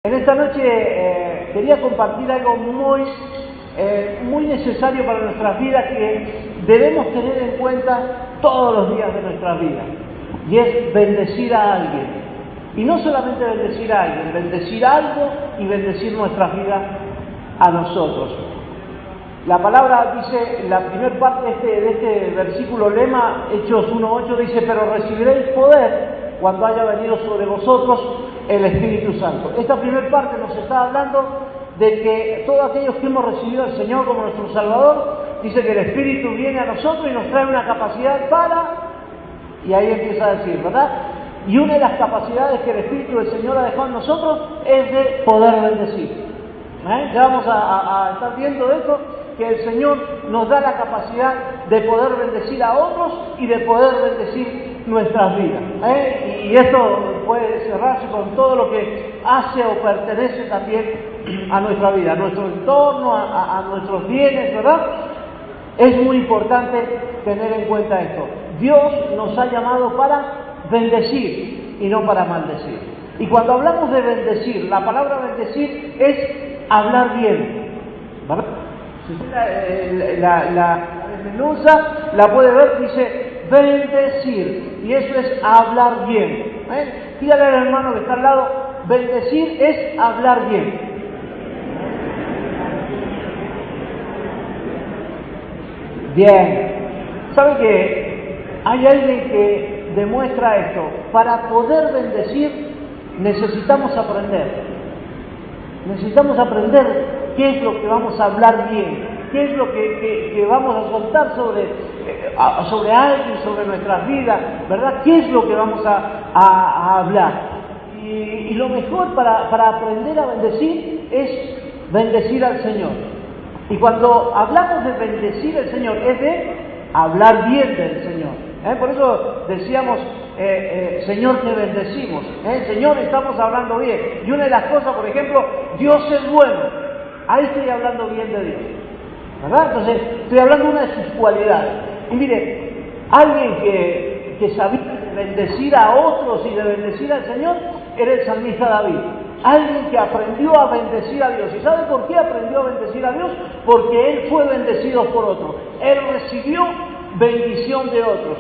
En esta noche quería compartir algo muy necesario para nuestras vidas, que debemos tener en cuenta todos los días de nuestras vidas, y es bendecir a alguien. Y no solamente bendecir a alguien, bendecir algo y bendecir nuestras vidas a nosotros. La palabra dice, la primera parte de este versículo lema, Hechos 1:8, dice: pero recibiréis poder cuando haya venido sobre vosotros el Espíritu Santo. Esta primera parte nos está hablando de que todos aquellos que hemos recibido al Señor como nuestro Salvador, dice que el Espíritu viene a nosotros y nos trae una capacidad para... Y ahí empieza a decir, ¿verdad? Y una de las capacidades que el Espíritu del Señor ha dejado en nosotros es de poder bendecir. Ya vamos a estar viendo esto, que el Señor nos da la capacidad de poder bendecir a otros y de poder bendecir nuestras vidas. Y esto puede cerrarse con todo lo que hace o pertenece también a nuestra vida, a nuestro entorno, a nuestros bienes, ¿verdad? Es muy importante tener en cuenta esto. Dios nos ha llamado para bendecir y no para maldecir. Y cuando hablamos de bendecir, la palabra bendecir es hablar bien, ¿verdad? La desmenuza la puede ver, dice bendecir, y eso es hablar bien. Dígale al hermano que está al lado: bendecir es hablar bien. Bien. ¿Sabe que hay alguien que demuestra esto? Para poder bendecir necesitamos aprender. Necesitamos aprender qué es lo que vamos a hablar bien, qué es lo que vamos a soltar sobre alguien, sobre nuestras vidas, ¿verdad? ¿Qué es lo que vamos a hablar? Y lo mejor para aprender a bendecir es bendecir al Señor. Y cuando hablamos de bendecir al Señor, es de hablar bien del Señor. Por eso decíamos, Señor, te bendecimos. Señor, estamos hablando bien. Y una de las cosas, por ejemplo, Dios es bueno. Ahí estoy hablando bien de Dios, ¿verdad? Entonces, estoy hablando de una de sus cualidades. Y mire, alguien que sabía bendecir a otros y de bendecir al Señor era el salmista David. Alguien que aprendió a bendecir a Dios. ¿Y sabe por qué aprendió a bendecir a Dios? Porque él fue bendecido por otros. Él recibió bendición de otros.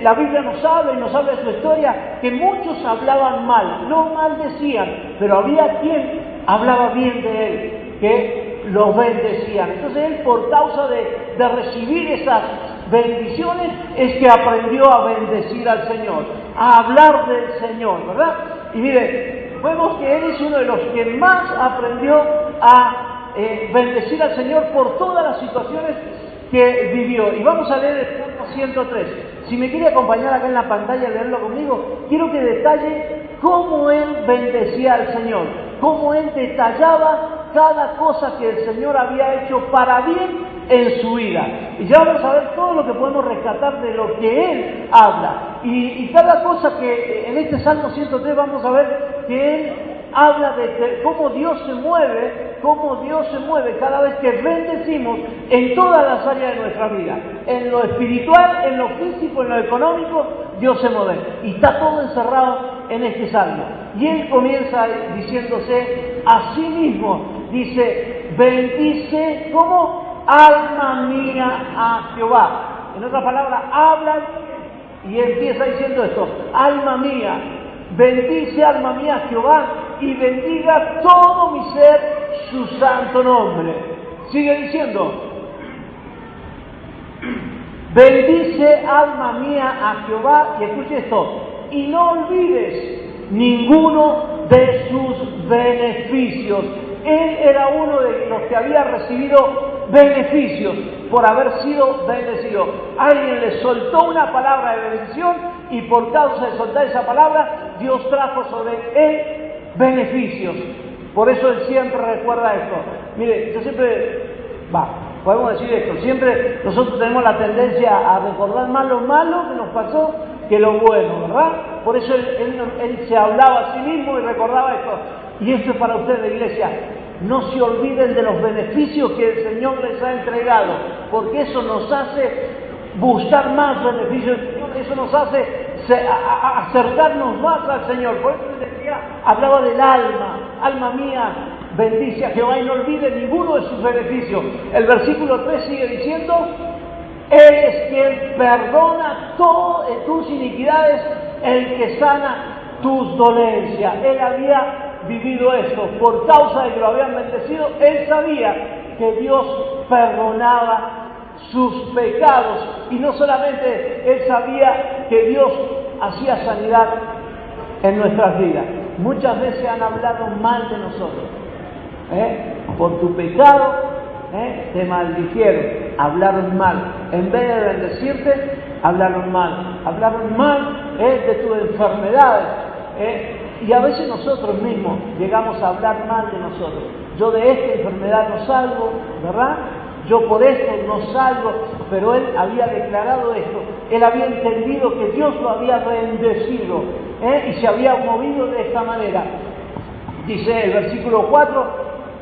La Biblia nos habla de su historia, que muchos hablaban mal, no maldecían, pero había quien hablaba bien de él, que lo bendecían. Entonces él, por causa de recibir esas bendiciones, es que aprendió a bendecir al Señor, a hablar del Señor, ¿verdad? Y mire, vemos que él es uno de los que más aprendió a bendecir al Señor por todas las situaciones que vivió. Y vamos a leer el Salmo 103. Si me quiere acompañar acá en la pantalla y leerlo conmigo, quiero que detalle cómo él bendecía al Señor, cómo él detallaba cada cosa que el Señor había hecho para bien en su vida. Y ya vamos a ver todo lo que podemos rescatar de lo que él habla. Y cada cosa que en este Salmo 103 vamos a ver que él habla de cómo Dios se mueve cada vez que bendecimos en todas las áreas de nuestra vida. En lo espiritual, en lo físico, en lo económico, Dios se mueve. Y está todo encerrado en este salmo. Y él comienza diciéndose a sí mismo, dice: bendice, ¿cómo? Alma mía a Jehová. En otras palabras, habla y empieza diciendo esto: alma mía, bendice alma mía a Jehová, y bendiga todo mi ser su santo nombre. Sigue diciendo: bendice alma mía a Jehová, y escuche esto, y no olvides ninguno de sus beneficios. Él era uno de los que había recibido beneficios por haber sido bendecido. Alguien le soltó una palabra de bendición, y por causa de soltar esa palabra, Dios trajo sobre él beneficios. Por eso él siempre recuerda esto. Mire, yo siempre, podemos decir esto, siempre nosotros tenemos la tendencia a recordar más lo malo que nos pasó que lo bueno, ¿verdad? Por eso él se hablaba a sí mismo y recordaba esto. Y esto es para ustedes, iglesia: no se olviden de los beneficios que el Señor les ha entregado, porque eso nos hace buscar más beneficios del Señor, eso nos hace acercarnos más al Señor. Por eso les decía, hablaba del alma, alma mía, bendice a Jehová y no olvide ninguno de sus beneficios. El versículo 3 sigue diciendo, Él es quien perdona todas tus iniquidades, el que sana tus dolencias. Él había vivido esto, por causa de que lo habían bendecido, él sabía que Dios perdonaba sus pecados, y no solamente él sabía que Dios hacía sanidad en nuestras vidas. Muchas veces han hablado mal de nosotros, por tu pecado, te maldicieron, hablaron mal, en vez de bendecirte, hablaron mal de tus enfermedades, y a veces nosotros mismos llegamos a hablar mal de nosotros. Yo de esta enfermedad no salgo, ¿verdad? Yo por esto no salgo, pero él había declarado esto, él había entendido que Dios lo había bendecido, y se había movido de esta manera. Dice el versículo 4,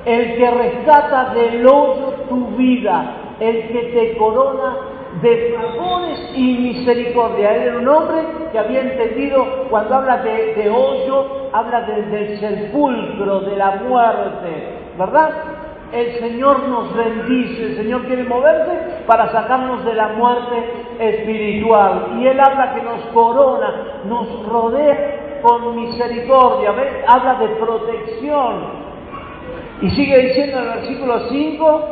el que rescata del hoyo tu vida, el que te corona de favores y misericordia. Él era un hombre que había entendido, cuando habla de hoyo, habla del sepulcro, de la muerte, ¿verdad? El Señor nos bendice, el Señor quiere moverse para sacarnos de la muerte espiritual. Y Él habla que nos corona, nos rodea con misericordia, ¿ves? Habla de protección. Y sigue diciendo en el versículo 5,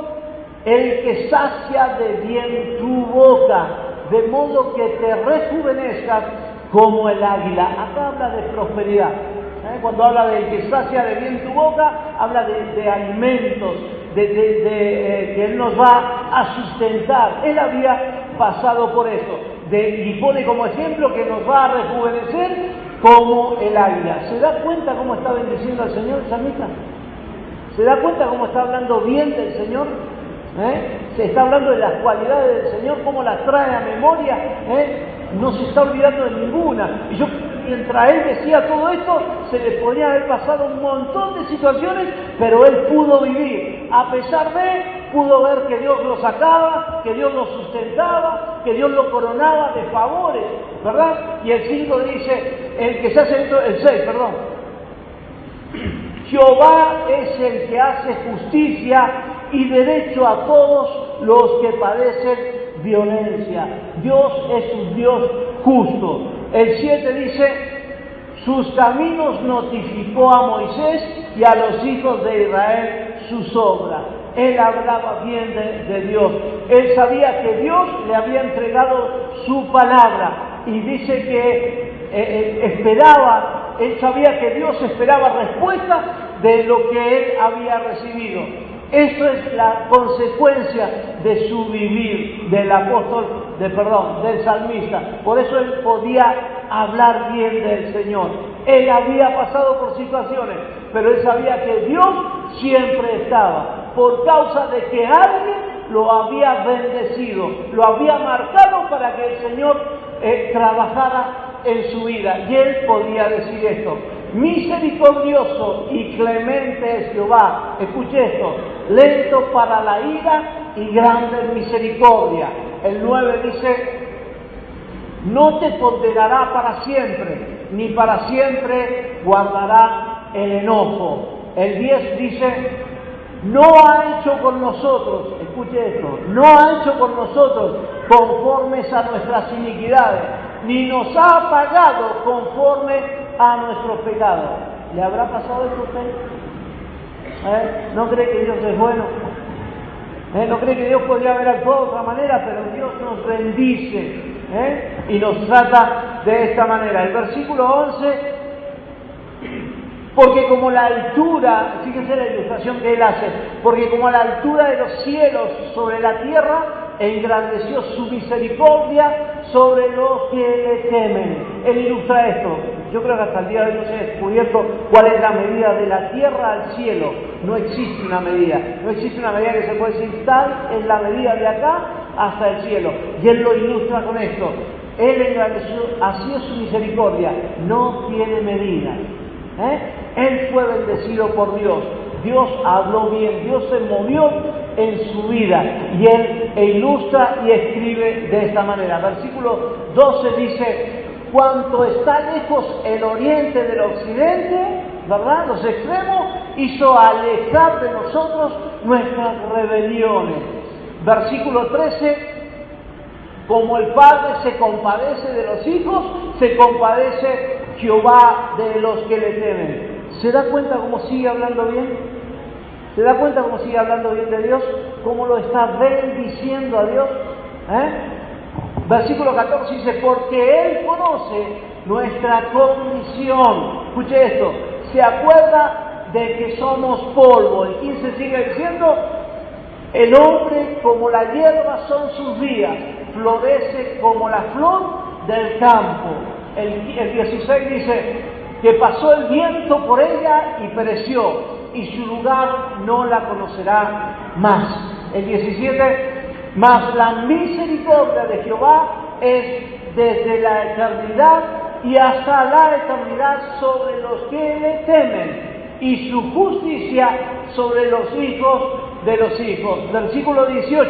el que sacia de bien tu boca, de modo que te rejuvenezcas como el águila. Acá habla de prosperidad. Cuando habla del que sacia de bien tu boca, habla de alimentos, que Él nos va a sustentar. Él había pasado por eso. Y pone como ejemplo que nos va a rejuvenecer como el águila. ¿Se da cuenta cómo está bendiciendo al Señor, Samita? ¿Se da cuenta cómo está hablando bien del Señor? Se está hablando de las cualidades del Señor, cómo las trae a memoria, no se está olvidando de ninguna. Y yo, mientras él decía todo esto, se le podría haber pasado un montón de situaciones, pero él pudo vivir. A pesar de, pudo ver que Dios lo sacaba, que Dios lo sustentaba, que Dios lo coronaba de favores, ¿verdad? Y el 5 dice, el 6, Jehová es el que hace justicia y derecho a todos los que padecen violencia. Dios es un Dios justo. El 7 dice, sus caminos notificó a Moisés y a los hijos de Israel sus obras. Él hablaba bien de Dios. Él sabía que Dios le había entregado su palabra y dice que él sabía que Dios esperaba respuesta de lo que él había recibido. Esto es la consecuencia de su vivir, del salmista. Por eso él podía hablar bien del Señor. Él había pasado por situaciones, pero él sabía que Dios siempre estaba, por causa de que alguien lo había bendecido, lo había marcado para que el Señor trabajara en su vida. Y él podía decir esto: misericordioso y clemente es Jehová. Escuche esto: lento para la ira y grande en misericordia. El 9 dice: no te condenará para siempre, ni para siempre guardará el enojo. El 10 dice: no ha hecho con nosotros, escuche esto, no ha hecho con nosotros conformes a nuestras iniquidades, ni nos ha pagado conforme a nuestros pecados. ¿Le habrá pasado esto a usted? ¿No cree que Dios es bueno? ¿No cree que Dios podría haber actuado de otra manera? Pero Dios nos bendice y nos trata de esta manera. El versículo 11: porque como la altura, fíjense la ilustración que él hace, porque como la altura de los cielos sobre la tierra, engrandeció su misericordia sobre los que le temen. Él ilustra esto. Yo creo que hasta el día de hoy no se ha descubierto cuál es la medida de la tierra al cielo. No existe una medida. No existe una medida que se puede decir tal es la medida de acá hasta el cielo. Y él lo ilustra con esto. Él engrandeció, así es su misericordia, no tiene medida. Él fue bendecido por Dios. Dios habló bien, Dios se movió en su vida y él ilustra y escribe de esta manera. Versículo 12 dice: cuanto está lejos el oriente del occidente, ¿verdad? Los extremos hizo alejar de nosotros nuestras rebeliones. Versículo 13, como el Padre se compadece de los hijos, se compadece Jehová de los que le temen. ¿Se da cuenta cómo sigue hablando bien? ¿Se da cuenta cómo sigue hablando bien de Dios? ¿Cómo lo está bendiciendo a Dios? Versículo 14 dice, porque Él conoce nuestra condición. Escuche esto, se acuerda de que somos polvo. El 15 sigue diciendo, el hombre como la hierba son sus días, florece como la flor del campo. El 16 dice que pasó el viento por ella y pereció, y su lugar no la conocerá más. El 17, mas la misericordia de Jehová es desde la eternidad y hasta la eternidad sobre los que le temen, y su justicia sobre los hijos de los hijos. Versículo 18,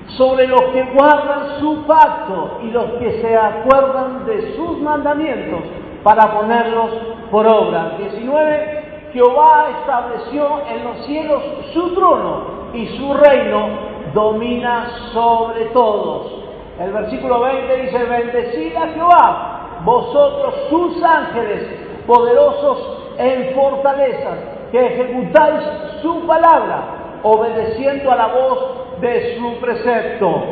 sobre los que guardan su pacto y los que se acuerdan de sus mandamientos para ponerlos por obra. 19, Jehová estableció en los cielos su trono y su reino domina sobre todos. El versículo 20 dice, bendecid a Jehová, vosotros sus ángeles, poderosos en fortalezas, que ejecutáis su palabra, obedeciendo a la voz de su precepto.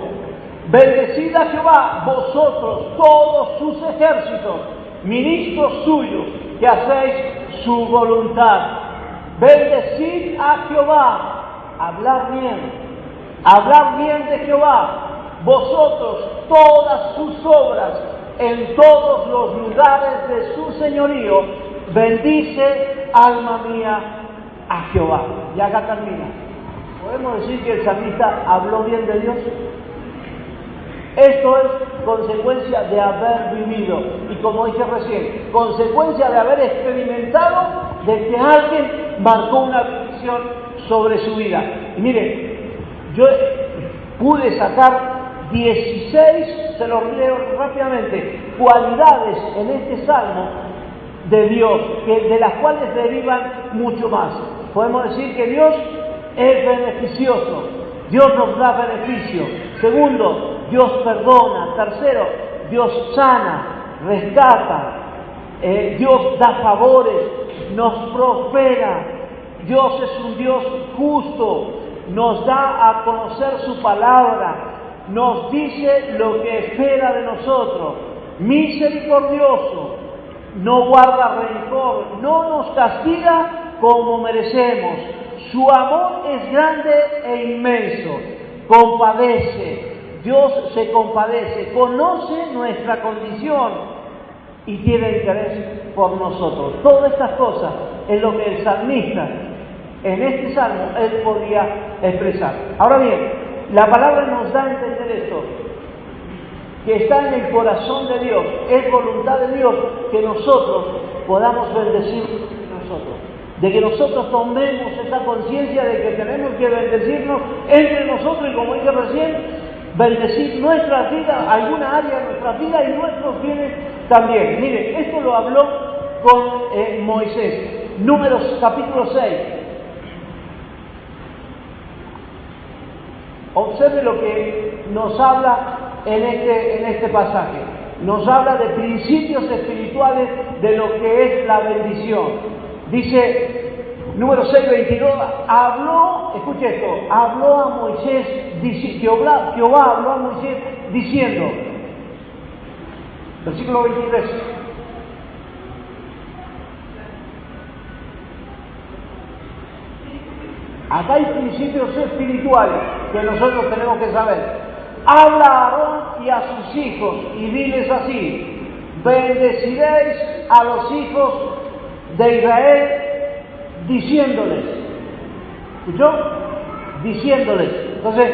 Bendecid a Jehová, vosotros, todos sus ejércitos, ministros suyos, que hacéis su voluntad. Bendecid a Jehová, hablar bien de Jehová, vosotros, todas sus obras, en todos los lugares de su señorío, bendice, alma mía, a Jehová. Y acá termina. ¿Podemos decir que el salmista habló bien de Dios? Esto es consecuencia de haber vivido, y como dije recién, consecuencia de haber experimentado de que alguien marcó una bendición sobre su vida. Y mire, yo pude sacar 16, se los leo rápidamente, cualidades en este salmo de Dios, de las cuales derivan mucho más. Podemos decir que Dios es beneficioso, Dios nos da beneficio. Segundo, Dios perdona. Tercero, Dios sana, rescata, Dios da favores, nos prospera. Dios es un Dios justo, nos da a conocer su palabra, nos dice lo que espera de nosotros, misericordioso, no guarda rencor, no nos castiga como merecemos, su amor es grande e inmenso, compadece, Dios se compadece, conoce nuestra condición y tiene interés por nosotros. Todas estas cosas es lo que el salmista, en este salmo, él podía expresar. Ahora bien, la palabra nos da a entender esto, que está en el corazón de Dios, es voluntad de Dios que nosotros podamos bendecir a nosotros, de que nosotros tomemos esa conciencia de que tenemos que bendecirnos entre nosotros y, como dije recién, bendecir nuestras vidas, alguna área de nuestras vidas y nuestros bienes también. Mire, esto lo habló con Moisés, Números capítulo 6. Observe lo que nos habla en este pasaje. Nos habla de principios espirituales de lo que es la bendición. Dice, número 6, 22, habló, escuche esto, habló a Moisés, Jehová habló a Moisés diciendo, versículo 23, acá hay principios espirituales que nosotros tenemos que saber. Habla a Aarón y a sus hijos y diles así, bendeciréis a los hijos de Israel diciéndoles. ¿Escuchó? Diciéndoles. Entonces,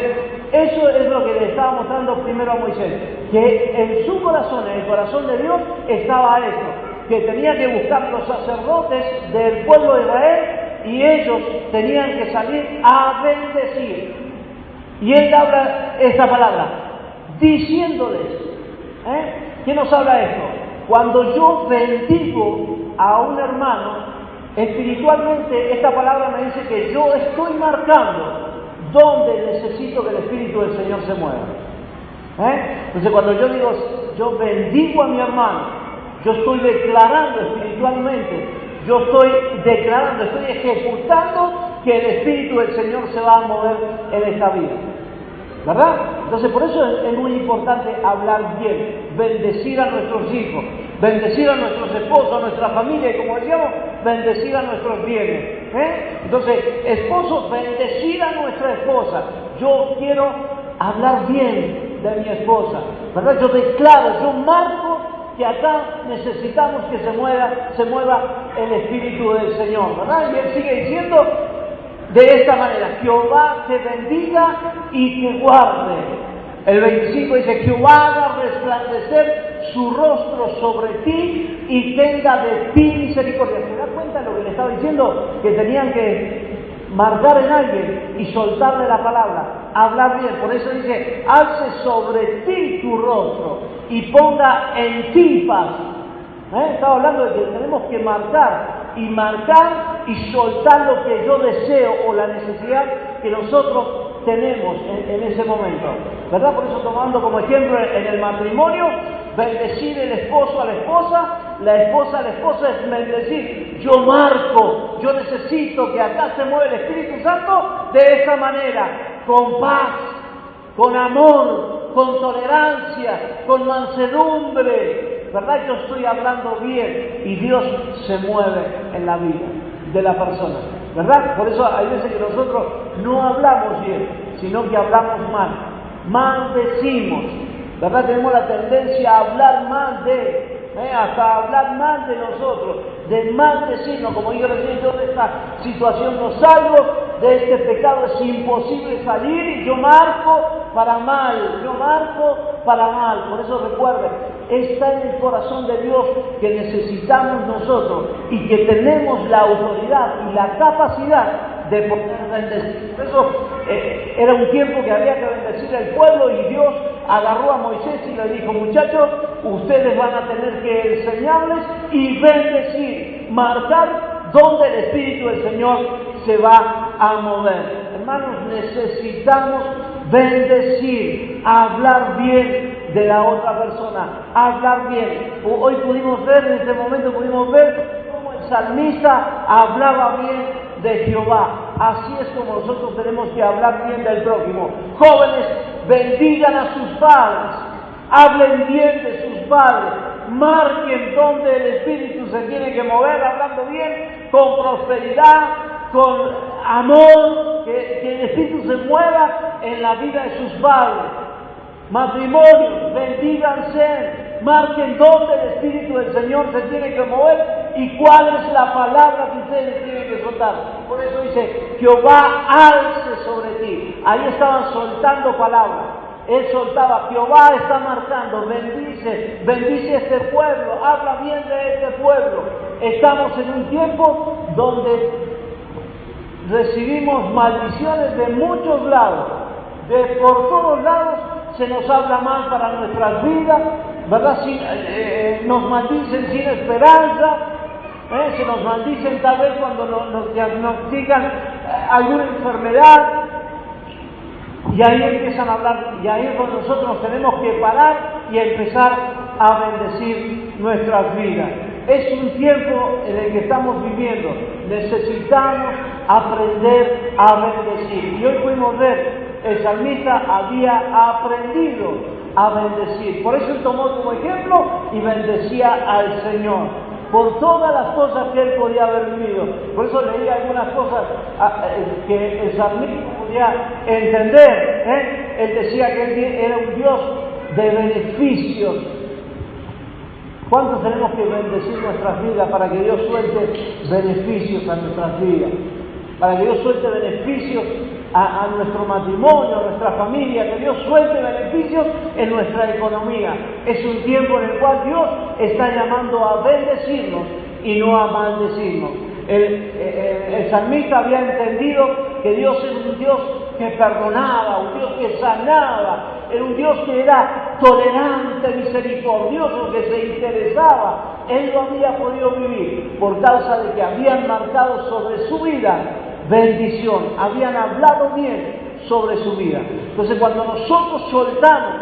eso es lo que le estaba mostrando primero a Moisés, que en su corazón, en el corazón de Dios, estaba esto, que tenía que buscar los sacerdotes del pueblo de Israel y ellos tenían que salir a bendecir. Y él habla esta palabra, diciéndoles. ¿Qué nos habla esto? Cuando yo bendigo a un hermano, espiritualmente esta palabra me dice que yo estoy marcando dónde necesito que el Espíritu del Señor se mueva. Entonces cuando yo digo, yo bendigo a mi hermano, yo estoy declarando espiritualmente, yo estoy declarando, estoy ejecutando que el Espíritu del Señor se va a mover en esta vida. ¿Verdad? Entonces por eso es muy importante hablar bien, bendecir a nuestros hijos, bendecir a nuestros esposos, a nuestra familia y como decíamos, bendecir a nuestros bienes. Entonces, esposos, bendecir a nuestra esposa. Yo quiero hablar bien de mi esposa, ¿verdad? Yo declaro, yo marco que acá necesitamos que se mueva el Espíritu del Señor, ¿verdad? Y él sigue diciendo de esta manera: Jehová te bendiga y te guarde. El 25 dice: Jehová haga resplandecer su rostro sobre ti y tenga de ti misericordia. ¿Se da cuenta de lo que le estaba diciendo? Que tenían que marcar en alguien y soltarle la palabra, hablar bien. Por eso dice: alce sobre ti tu rostro y ponga en ti paz. Estaba hablando de que tenemos que marcar y soltar lo que yo deseo o la necesidad que nosotros tenemos en ese momento, ¿verdad? Por eso, tomando como ejemplo en el matrimonio, bendecir el esposo a la esposa a la esposa es bendecir. Yo marco, yo necesito que acá se mueva el Espíritu Santo de esa manera, con paz, con amor, con tolerancia, con mansedumbre, ¿verdad? Yo estoy hablando bien y Dios se mueve en la vida de la persona, ¿verdad? Por eso hay veces que nosotros no hablamos bien, sino que hablamos mal, maldecimos, ¿verdad? Tenemos la tendencia a hablar mal hasta hablar mal de nosotros, de maldecirnos, como yo recién, yo de esta situación no salgo, de este pecado es imposible salir y yo marco para mal. Por eso recuerden, está en el corazón de Dios que necesitamos nosotros y que tenemos la autoridad y la capacidad de poder bendecir. Por eso era un tiempo que había que bendecir al pueblo y Dios agarró a Moisés y le dijo: muchachos, ustedes van a tener que enseñarles y bendecir, marcar donde el Espíritu del Señor se va a mover. Hermanos, necesitamos bendecir, hablar bien de la otra persona, hablar bien. Hoy pudimos ver, en este momento pudimos ver cómo el salmista hablaba bien de Jehová. Así es como nosotros tenemos que hablar bien del prójimo. Jóvenes, bendigan a sus padres, hablen bien de sus padres, marquen donde el Espíritu se tiene que mover, hablando bien, con prosperidad, con amor, que el Espíritu se mueva en la vida de sus padres. Matrimonios, bendíganse, marquen dónde el Espíritu del Señor se tiene que mover y cuál es la palabra que ustedes tienen que soltar. Por eso dice: Jehová alce sobre ti. Ahí estaban soltando palabras. Él soltaba, Jehová está marcando, bendice este pueblo, habla bien de este pueblo. Estamos en un tiempo donde recibimos maldiciones de muchos lados, por todos lados se nos habla mal para nuestras vidas, ¿verdad? Nos maldicen sin esperanza, se nos maldicen tal vez cuando nos diagnostican alguna enfermedad, y ahí empiezan a hablar, y ahí es cuando nosotros nos tenemos que parar y empezar a bendecir nuestras vidas. Es un tiempo en el que estamos viviendo, necesitamos aprender a bendecir. Y hoy pudimos ver, el salmista había aprendido a bendecir. Por eso él tomó como ejemplo y bendecía al Señor por todas las cosas que él podía haber vivido. Por eso leía algunas cosas que el salmista podía entender. Él decía que él era un Dios de beneficios. ¿Cuántos tenemos que bendecir nuestras vidas para que Dios suelte beneficios a nuestras vidas? Para que Dios suelte beneficios a nuestro matrimonio, a nuestra familia, que Dios suelte beneficios en nuestra economía. Es un tiempo en el cual Dios está llamando a bendecirnos y no a maldecirnos. El salmista había entendido que Dios era un Dios que perdonaba, un Dios que sanaba, era un Dios que era tolerante, misericordioso, que se interesaba. Él lo había podido vivir por causa de que habían marcado sobre su vida bendición, habían hablado bien sobre su vida. Entonces, cuando nosotros soltamos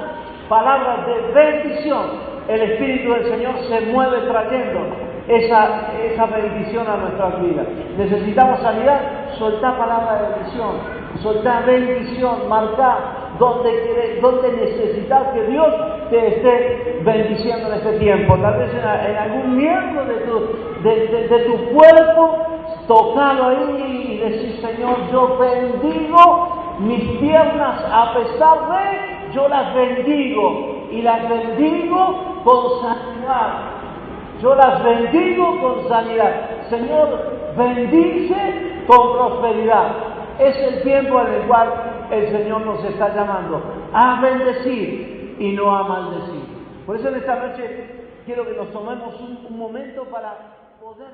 palabras de bendición, el Espíritu del Señor se mueve trayendo esa bendición a nuestras vidas. Necesitamos sanidad, soltar palabras de bendición, soltar bendición, marcar donde necesitas que Dios te esté bendiciendo en este tiempo. Tal vez en algún miembro de tu cuerpo, tocarlo ahí y decir: Señor, yo bendigo mis piernas, a pesar de, yo las bendigo, y las bendigo con sanidad. Yo las bendigo con sanidad. Señor, bendice con prosperidad. Es el tiempo en el cual el Señor nos está llamando a bendecir y no a maldecir. Por eso en esta noche quiero que nos tomemos un momento para poder